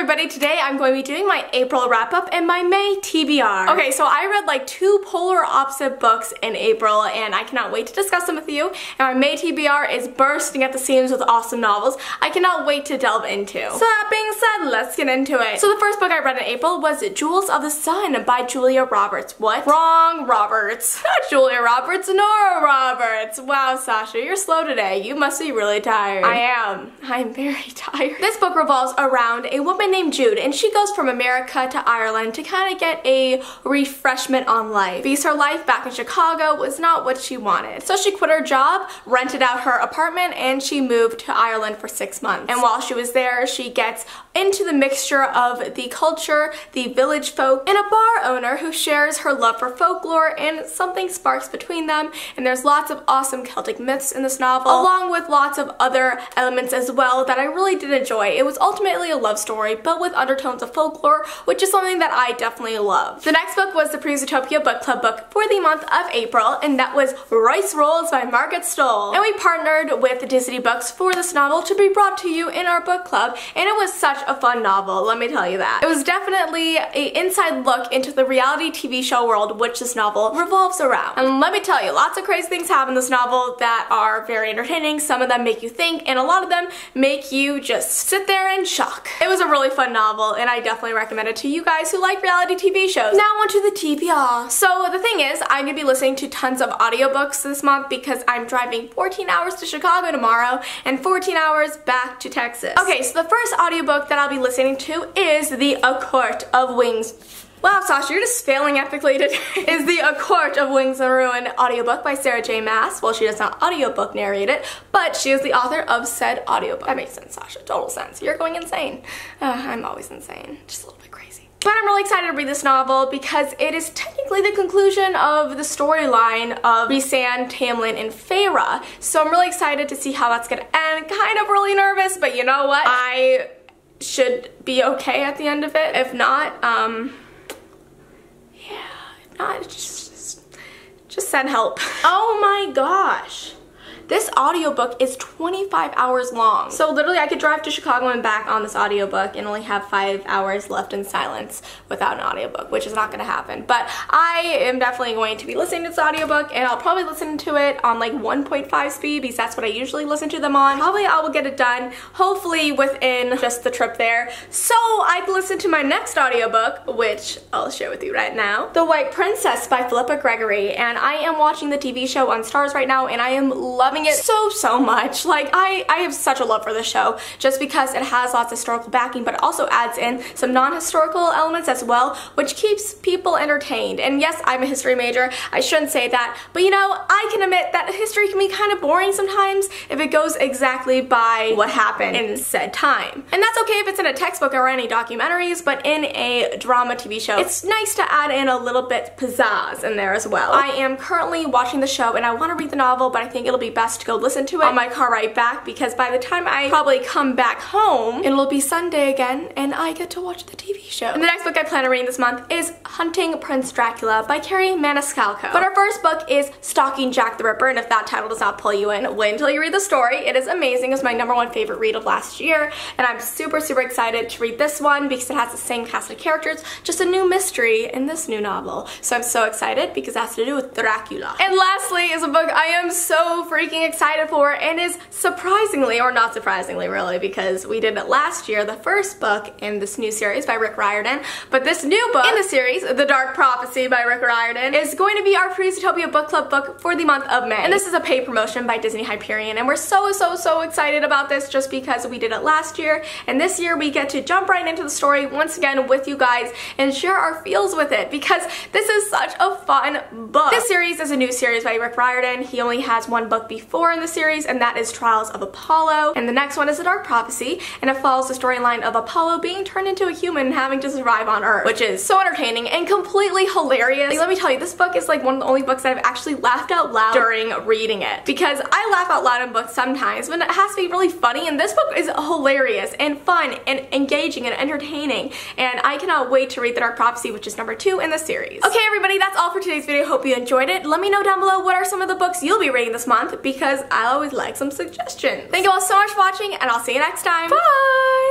everybody, today I'm going to be doing my April wrap-up and my May TBR. Okay, so I read like two polar opposite books in April and I cannot wait to discuss them with you. And my May TBR is bursting at the seams with awesome novels I cannot wait to delve into. So that being said, let's get into it. So the first book I read in April was Jewels of the Sun by Julia Roberts. What? Wrong Roberts. Not Julia Roberts, Nora Roberts. Wow, Sasha, you're slow today. You must be really tired. I am. I'm very tired. This book revolves around a woman named Jude, and she goes from America to Ireland to kind of get a refreshment on life because her life back in Chicago was not what she wanted. So she quit her job, rented out her apartment, and she moved to Ireland for 6 months. And while she was there, she gets into the mixture of the culture, the village folk, and a bar owner who shares her love for folklore, and something sparks between them. And there's lots of awesome Celtic myths in this novel, along with lots of other elements as well that I really did enjoy. It was ultimately a love story, but with undertones of folklore, which is something that I definitely love. The next book was the Utopia book club book for the month of April, and that was Royce Rolls by Margaret Stoll. And we partnered with Disney Books for this novel to be brought to you in our book club, and it was such a fun novel, let me tell you that. It was definitely an inside look into the reality TV show world which this novel revolves around. And let me tell you, lots of crazy things happen in this novel that are very entertaining. Some of them make you think, and a lot of them make you just sit there in shock. It was a really fun novel, and I definitely recommend it to you guys who like reality TV shows. Now on to the TBR. So the thing is, I'm gonna be listening to tons of audiobooks this month because I'm driving 14 hours to Chicago tomorrow and 14 hours back to Texas. Okay, so the first audiobook that I'll be listening to is The A Court of Wings. Wow, Sasha, you're just failing epically today. Is the A Court of Wings and Ruin audiobook by Sarah J. Maas. Well, she does not audiobook narrate it, but she is the author of said audiobook. That makes sense, Sasha. Total sense. You're going insane. I'm always insane. Just a little bit crazy. But I'm really excited to read this novel because it is technically the conclusion of the storyline of Rhysand, Tamlin, and Feyre. So I'm really excited to see how that's gonna end. Kind of really nervous, but you know what? I should be okay at the end of it. If not, just send help. Oh my gosh. This audiobook is 25 hours long. So literally I could drive to Chicago and back on this audiobook and only have 5 hours left in silence without an audiobook, which is not gonna happen. But I am definitely going to be listening to this audiobook, and I'll probably listen to it on like 1.5 speed because that's what I usually listen to them on. Probably I will get it done, hopefully within just the trip there. So I can listen to my next audiobook, which I'll share with you right now. The White Princess by Philippa Gregory. And I am watching the TV show on Starz right now, and I am loving it so much. Like I have such a love for this show just because it has lots of historical backing, but it also adds in some non-historical elements as well, which keeps people entertained. And yes, I'm a history major. I shouldn't say that, but you know, I can admit that history can be kind of boring sometimes if it goes exactly by what happened in said time. And that's okay if it's in a textbook or any documentaries, but in a drama TV show, it's nice to add in a little bit pizzazz in there as well. I am currently watching the show and I want to read the novel, but I think it'll be best to go listen to it on my car ride back because by the time I probably come back home, it'll be Sunday again and I get to watch the TV show. And the next book I plan on reading this month is Hunting Prince Dracula by Carrie Maniscalco. But our first book is Stalking Jack the Ripper, and if that title does not pull you in, wait until you read the story. It is amazing. It's my #1 favorite read of last year, and I'm super excited to read this one because it has the same cast of characters, just a new mystery in this new novel. So I'm so excited because it has to do with Dracula. And lastly is a book I am so freaking excited for, and is surprisingly, or not surprisingly really, because we did it last year, the first book in this new series by Rick Riordan, but this new book in the series, The Dark Prophecy by Rick Riordan, is going to be our Utopia book club book for the month of May. And this is a paid promotion by Disney-Hyperion, and we're so excited about this just because we did it last year, and this year we get to jump right into the story once again with you guys and share our feels with it because this is such a fun book. This series is a new series by Rick Riordan. He only has one book before in the series, and that is Trials of Apollo, and the next one is The Dark Prophecy, and it follows the storyline of Apollo being turned into a human and having to survive on Earth, which is so entertaining and completely hilarious. Like, let me tell you, this book is like one of the only books that I've actually laughed out loud during reading it, because I laugh out loud in books sometimes, but it has to be really funny, and this book is hilarious and fun and engaging and entertaining, and I cannot wait to read The Dark Prophecy, which is #2 in the series. Okay, everybody, that's all for today's video. Hope you enjoyed it. Let me know down below what are some of the books you'll be reading this month, because I always like some suggestions. Thank you all so much for watching, and I'll see you next time. Bye!